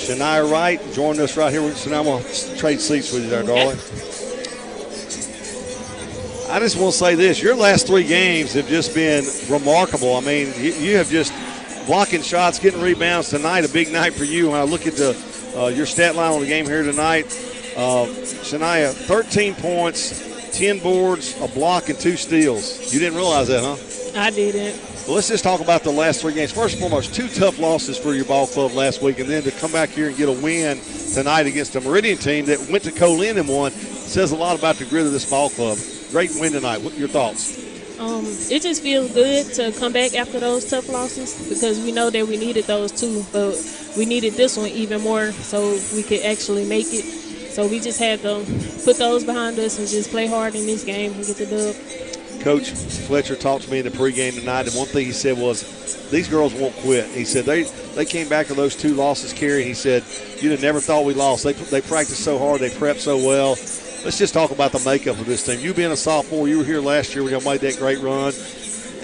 Shania Wright joining us right here. So now I'm going to trade seats with you there, darling. I just want to say this. Your last 3 games have just been remarkable. I mean, you have just blocking shots, getting rebounds tonight, a big night for you. When I look at your stat line on the game here tonight, Shania, 13 points, 10 boards, a block, and 2 steals. You didn't realize that, huh? I didn't. Well, let's just talk about the last 3 games. First and foremost, 2 tough losses for your ball club last week, and then to come back here and get a win tonight against a Meridian team that went to Coliseum and won says a lot about the grit of this ball club. Great win tonight. What are your thoughts? It just feels good to come back after those tough losses because we know that we needed those too, but we needed this one even more so we could actually make it. So we just had to put those behind us and just play hard in this game and get the dub. Coach Fletcher talked to me in the pregame tonight, and one thing he said was, these girls won't quit. He said they came back to those 2 losses, Kerry, and he said, you'd have never thought we lost. They practiced so hard. They prepped so well. Let's just talk about the makeup of this team. You being a sophomore, you were here last year when y'all made that great run,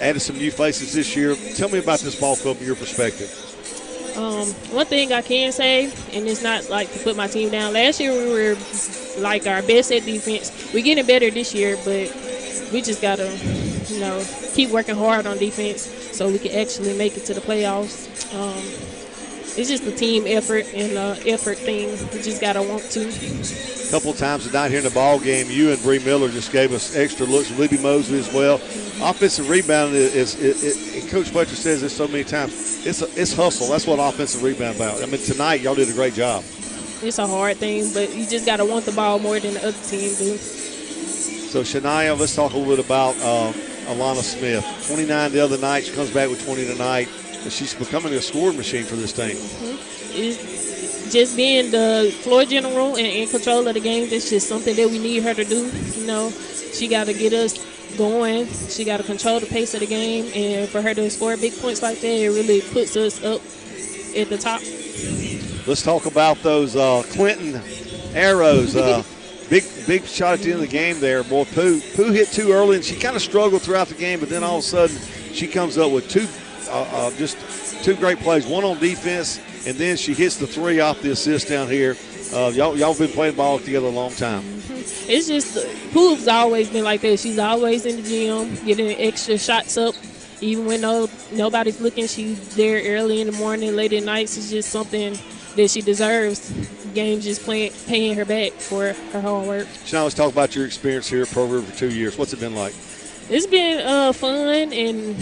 added some new faces this year. Tell me about this ball club from your perspective. One thing I can say, and it's not like to put my team down, last year we were like our best at defense. We're getting better this year, but we just got to, keep working hard on defense so we can actually make it to the playoffs. It's just a team effort and effort thing. We just got to want to. A couple of times tonight here in the ball game, you and Bree Miller just gave us extra looks. Libby Mosley as well. Offensive rebound is Coach Fletcher says this so many times. It's hustle. That's what offensive rebound about. I mean, tonight y'all did a great job. It's a hard thing, but you just got to want the ball more than the other team do. So, Shania, let's talk a little bit about Alana Smith. 29 the other night. She comes back with 20 tonight. And she's becoming a scoring machine for this team. It's just being the floor general and in control of the game. That's just something that we need her to do. She got to get us going. She got to control the pace of the game. And for her to score big points like that, it really puts us up at the top. Let's talk about those Clinton arrows. Big shot at the end of the game there. Boy, Pooh hit 2 early, and she kind of struggled throughout the game, but then all of a sudden she comes up with just 2 great plays, one on defense, and then she hits the 3 off the assist down here. Y'all been playing ball together a long time. It's just Pooh's always been like that. She's always in the gym getting extra shots up. Even when nobody's looking, she's there early in the morning, late at nights. It's just something that she deserves. The game's just paying her back for her hard work. Shania, let's talk about your experience here at Pro River for 2 years. What's it been like? It's been fun, and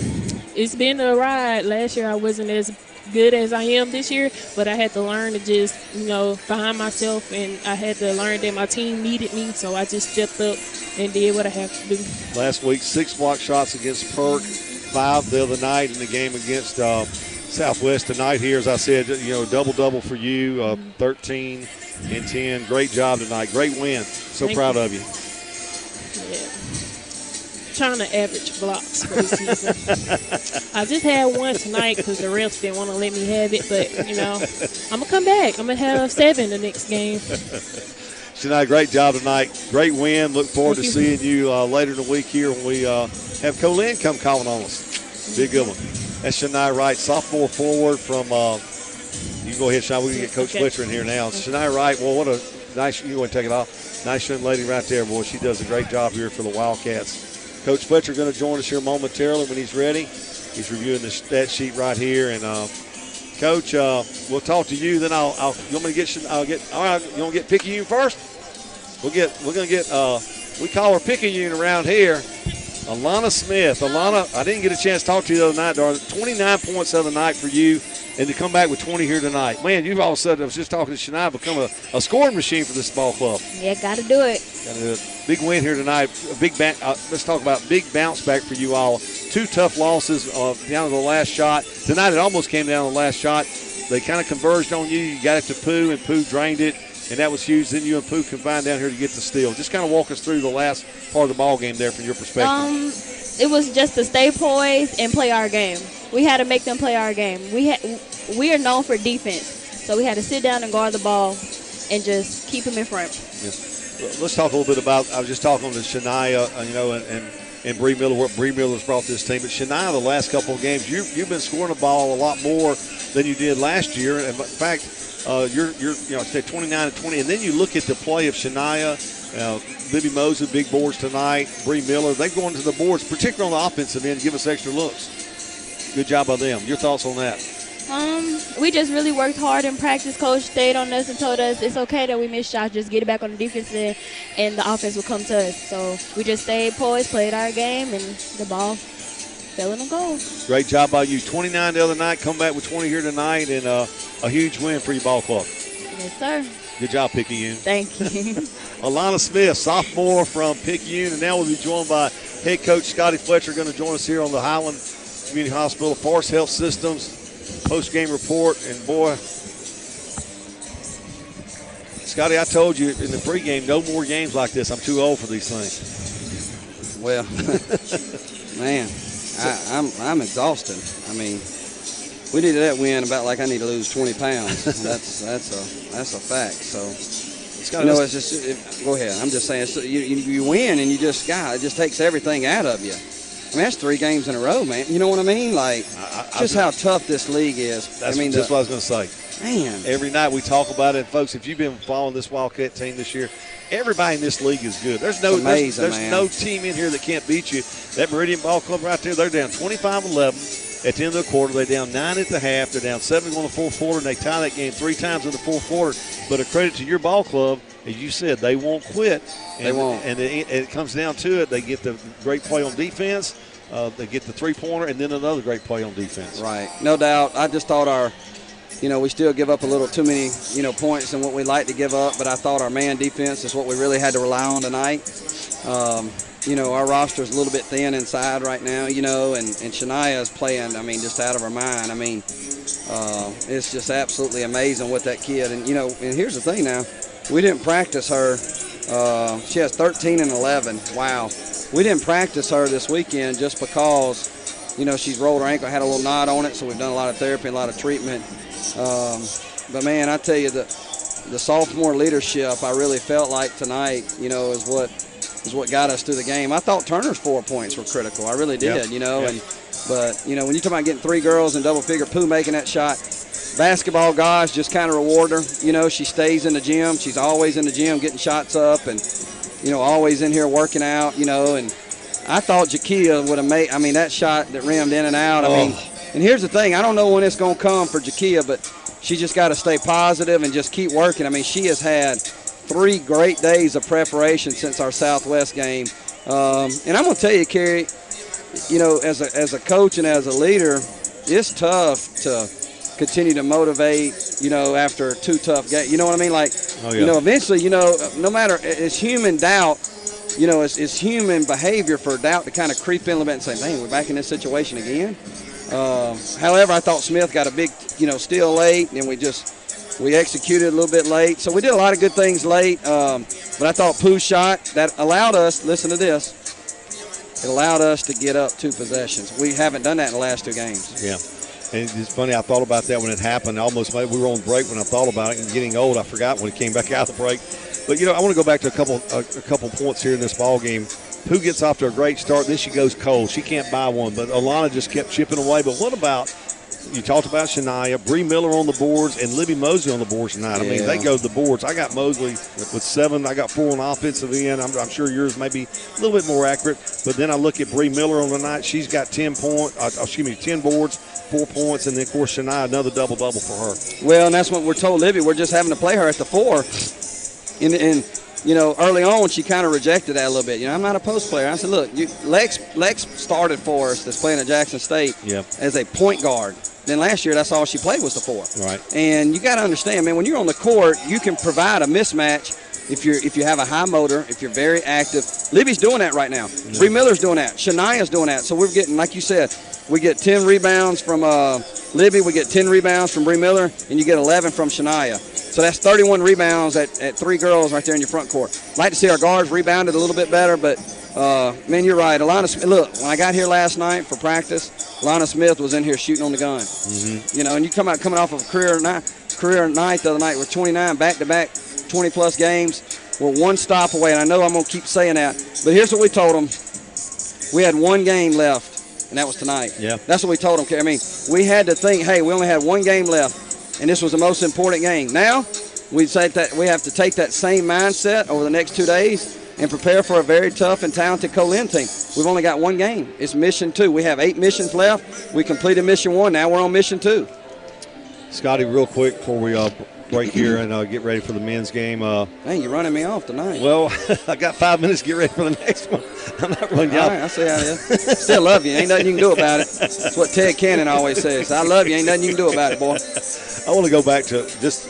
it's been a ride. Last year I wasn't as good as I am this year, but I had to learn to just, find myself, and I had to learn that my team needed me, so I just stepped up and did what I have to do. Last week, 6 block shots against Perk, 5 the other night in the game against Southwest. Tonight here, as I said, double-double for you, 13 and 10. Great job tonight. Great win. So proud of you. Yeah. Trying to average blocks for the season. I just had one tonight because the refs didn't want to let me have it, but I'm gonna come back. I'm gonna have 7 the next game. Shania, great job tonight. Great win. Look forward to seeing you later in the week here when we have Colin come calling on us. Be a good one. That's Shania Wright, sophomore forward from. You can go ahead, Shania. We can get Coach Fletcher in here now. Shania Wright. Well, what a nice. You go and take it off. Nice young lady right there, boy. She does a great job here for the Wildcats. Coach Fletcher going to join us here momentarily when he's ready. He's reviewing the stat sheet right here. And Coach, we'll talk to you. Then you want me to get? All right. You want to get Picayune first? We're going to get. We call her Picayune around here. Alana Smith. Alana, I didn't get a chance to talk to you the other night, darling. 29 points the other night for you, and to come back with 20 here tonight. Man, you've all of a sudden, I was just talking to Shania, become a scoring machine for this ball club. Yeah, got to do it. Got to do it. Big win here tonight. Let's talk about big bounce back for you all. 2 tough losses down to the last shot. Tonight it almost came down to the last shot. They kind of converged on you. You got it to Pooh, and Pooh drained it, and that was huge. Then you and Pooh combined down here to get the steal. Just kind of walk us through the last part of the ball game there from your perspective. It was just to stay poised and play our game. We had to make them play our game. We are known for defense, so we had to sit down and guard the ball and just keep them in front. Yes. Let's talk a little bit about. I was just talking to Shania, and Bree Miller, what Bree Miller's brought this team. But Shania, the last couple of games, you've been scoring the ball a lot more than you did last year. And in fact, you're say 29-20, and then you look at the play of Shania, Libby Mosley, big boards tonight, Bree Miller. They've gone to the boards, particularly on the offensive end, give us extra looks. Good job by them. Your thoughts on that? We just really worked hard in practice. Coach stayed on us and told us it's okay that we miss shots. Just get it back on the defense end, and the offense will come to us. So we just stayed poised, played our game, and the ball fell in the goal. Great job by you. 29 the other night, come back with 20 here tonight, and a huge win for your ball club. Yes, sir. Good job, Picayune. Thank you. Alana Smith, sophomore from Picayune, and now we'll be joined by head coach Scotty Fletcher, going to join us here on the Highland Community Hospital Forest Health Systems post-game report. And boy, Scotty, I told you in the pregame, no more games like this. I'm too old for these things. Well, man, I'm exhausted. I mean, we needed that win about like I need to lose 20 pounds. That's a fact. So, it's just go ahead. I'm just saying, so you win and it just takes everything out of you. I mean, that's 3 games in a row, man. You know what I mean? Like, how tough this league is. That's what I was going to say. Man. Every night we talk about it. Folks, if you've been following this Wildcat team this year, everybody in this league is good. There's no team in here that can't beat you. That Meridian Ball Club right there, they're down 25-11 at the end of the quarter. They're down 9 at the half. They're down 7 going to the fourth quarter, and they tie that game 3 times in the fourth quarter. But a credit to your ball club, as you said, they won't quit. They won't. And it comes down to it. They get the great play on defense. They get the three-pointer, and then another great play on defense. Right. No doubt. I just thought we still give up a little too many, points than what we like to give up, but I thought our man defense is what we really had to rely on tonight. Our roster is a little bit thin inside right now, and Shania is playing, just out of her mind. It's just absolutely amazing what that kid, and here's the thing now. We didn't practice her. She has 13 and 11. Wow. We didn't practice her this weekend just because, she's rolled her ankle, had a little knot on it, so we've done a lot of therapy, a lot of treatment. But, man, I tell you, the sophomore leadership I really felt like tonight, is what got us through the game. I thought Turner's 4 points were critical. I really did, Yep. But when you talk about getting 3 girls in double figure, Pooh making that shot, basketball guys just kind of reward her. She stays in the gym. She's always in the gym getting shots up and, always in here working out, and I thought Jakia would have made, that shot that rimmed in and out. And here's the thing. I don't know when it's going to come for Jakia, but she just got to stay positive and just keep working. She has had 3 great days of preparation since our Southwest game. And I'm going to tell you, Carrie, as a coach and as a leader, it's tough to continue to motivate, after 2 tough games. You know what I mean? Like, eventually, no matter, it's human doubt, it's human behavior for doubt to kind of creep in a little bit and say, man, we're back in this situation again. However, I thought Smith got a big, steal late, and we executed a little bit late. So we did a lot of good things late. But I thought Pooh's shot, that allowed us, listen to this, it allowed us to get up 2 possessions. We haven't done that in the last 2 games. Yeah. And it's funny, I thought about that when it happened. We were on break when I thought about it, and getting old, I forgot when it came back out of the break. But, I want to go back to a couple points here in this ball game. Pooh gets off to a great start. Then she goes cold. She can't buy one. But Alana just kept chipping away. But what about, you talked about Shania, Bree Miller on the boards, and Libby Mosley on the boards tonight. Yeah. They go to the boards. I got Mosley with 7. I got 4 on offensive end. I'm sure yours may be a little bit more accurate. But then I look at Bree Miller on the night. She's got 10 boards, 4 points, and then, of course, Shania, another double-double for her. Well, and that's what we're told Libby. We're just having to play her at the 4. And early on, she kind of rejected that a little bit. I'm not a post player. I said, look, Lex started for us that's playing at Jackson State as a point guard. Then last year, that's all she played was the 4. Right. And you got to understand, man, when you're on the court, you can provide a mismatch if you have a high motor, if you're very active. Libby's doing that right now. Yeah. Bree Miller's doing that. Shania's doing that. So we're getting, like you said, we get 10 rebounds from Libby, we get 10 rebounds from Bree Miller, and you get 11 from Shania. So that's 31 rebounds at 3 girls right there in your front court. Like to see our guards rebounded a little bit better, but, man, you're right. Alana Smith, look, when I got here last night for practice, Alana Smith was in here shooting on the gun. Mm-hmm. And you coming off of a career night the other night with 29 back-to-back 20-plus games. We're 1 stop away, and I know I'm going to keep saying that. But here's what we told them. We had 1 game left, and that was tonight. Yeah. That's what we told them. We had to think, hey, we only had 1 game left. and this was the most important game. Now, we say that we have to take that same mindset over the next 2 days and prepare for a very tough and talented Colin team. We've only got one game. It's mission 2. We have 8 missions left. We completed mission 1. Now we're on mission 2. Scotty, real quick before we break here and get ready for the men's game. Dang, you're running me off tonight. Well, I got 5 minutes to get ready for the next one. I'm not running you All off. right, I see how it is. Still love you. Ain't nothing you can do about it. That's what Ted Cannon always says. I love you. Ain't nothing you can do about it, boy. I want to go back to just,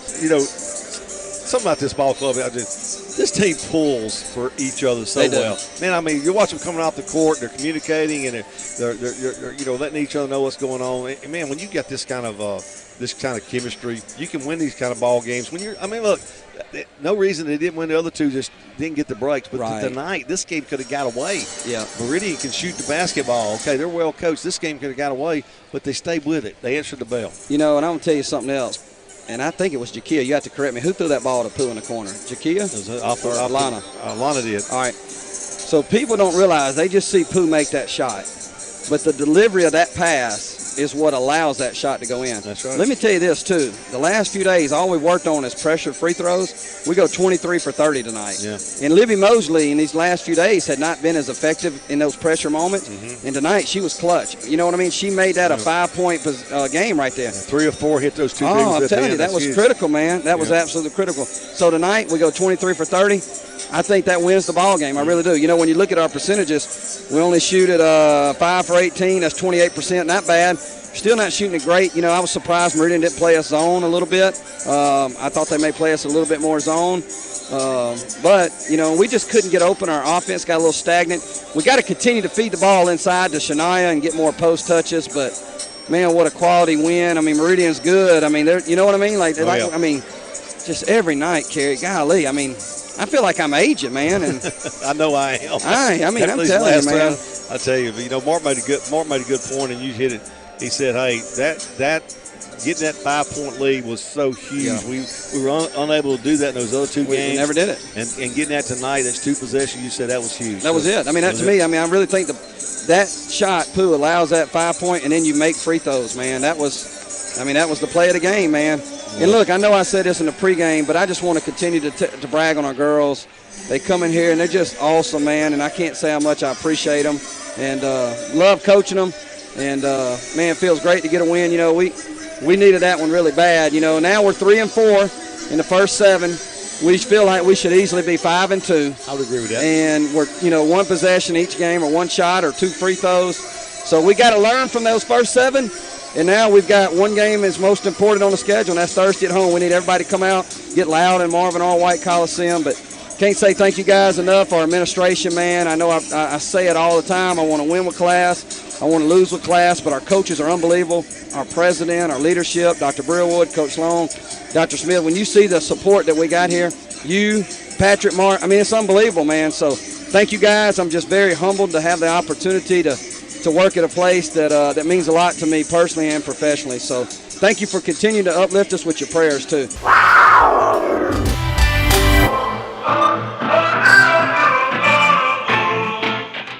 something about this ball club. This team pulls for each other so They do. well. Man, I mean, you watch them coming off the court, they're communicating, and they're letting each other know what's going on. And man, when you got this kind of chemistry, you can win these kind of ball games. Look, no reason they didn't win the other two, just didn't get the breaks. But Right. tonight, this game could have got away. Yeah. Meridian can shoot the basketball. Okay, they're well coached. This game could have got away, but they stayed with it. They answered the bell. And I'm going to tell you something else. And I think it was Jakia. You have to correct me. Who threw that ball to Pooh in the corner? Jakia? Or Alana? Alana did. All right. So people don't realize they just see Pooh make that shot. But the delivery of that pass is what allows that shot to go in. That's right. Let me tell you this, too. The last few days, all we've worked on is pressure free throws. We go 23 for 30 tonight. Yeah. And Libby Mosley in these last few days had not been as effective in those pressure moments. Mm-hmm. And tonight, she was clutch. You know what I mean? She made that a 5-point game right there. 3 or 4 hit those two big ones I'm at the telling end. you, that That's was huge. critical, man. That was absolutely critical. So tonight, we go 23 for 30. I think that wins the ball game. I really do. When you look at our percentages, we only shoot at 5 for 18. That's 28%. Not bad. Still not shooting it great. I was surprised Meridian didn't play us zone a little bit. I thought they may play us a little bit more zone. But we just couldn't get open. Our offense got a little stagnant. We got to continue to feed the ball inside to Shania and get more post touches. But, man, what a quality win. Meridian's good. They're, you know what I mean? Yeah. Just every night, Kerry. Golly, I feel like I'm aging, man. And I know I am. I'm telling you, man. I tell you, Mark made a good point, and you hit it. He said, "Hey, that getting that 5-point lead was so huge. Yeah. We were unable to do that in those other two games. We never did it. And getting that tonight, that's 2 possessions. You said that was huge. That was it. To me, I really think that shot, Pooh, allows that 5-point, and then you make free throws, man. That was the play of the game, man. Yeah. And look, I know I said this in the pregame, but I just want to continue to brag on our girls. They come in here and they're just awesome, man. And I can't say how much I appreciate them and love coaching them. And man, it feels great to get a win. We needed that one really bad. Now we're 3-4 in the first 7. We feel like we should easily be 5-2. I would agree with that. And we're 1 possession each game, or 1 shot, or 2 free throws. So we got to learn from those first 7. And now we've got one game that's most important on the schedule, and that's Thursday at home. We need everybody to come out, get loud in Marvin R. White Coliseum. But can't say thank you guys enough. Our administration, man, I know I say it all the time. I want to win with class. I want to lose with class, but our coaches are unbelievable. Our president, our leadership, Dr. Brearwood, Coach Long, Dr. Smith, when you see the support that we got here, you, Patrick, Mark, it's unbelievable, man. So thank you guys. I'm just very humbled to have the opportunity to work at a place that means a lot to me personally and professionally. So thank you for continuing to uplift us with your prayers, too.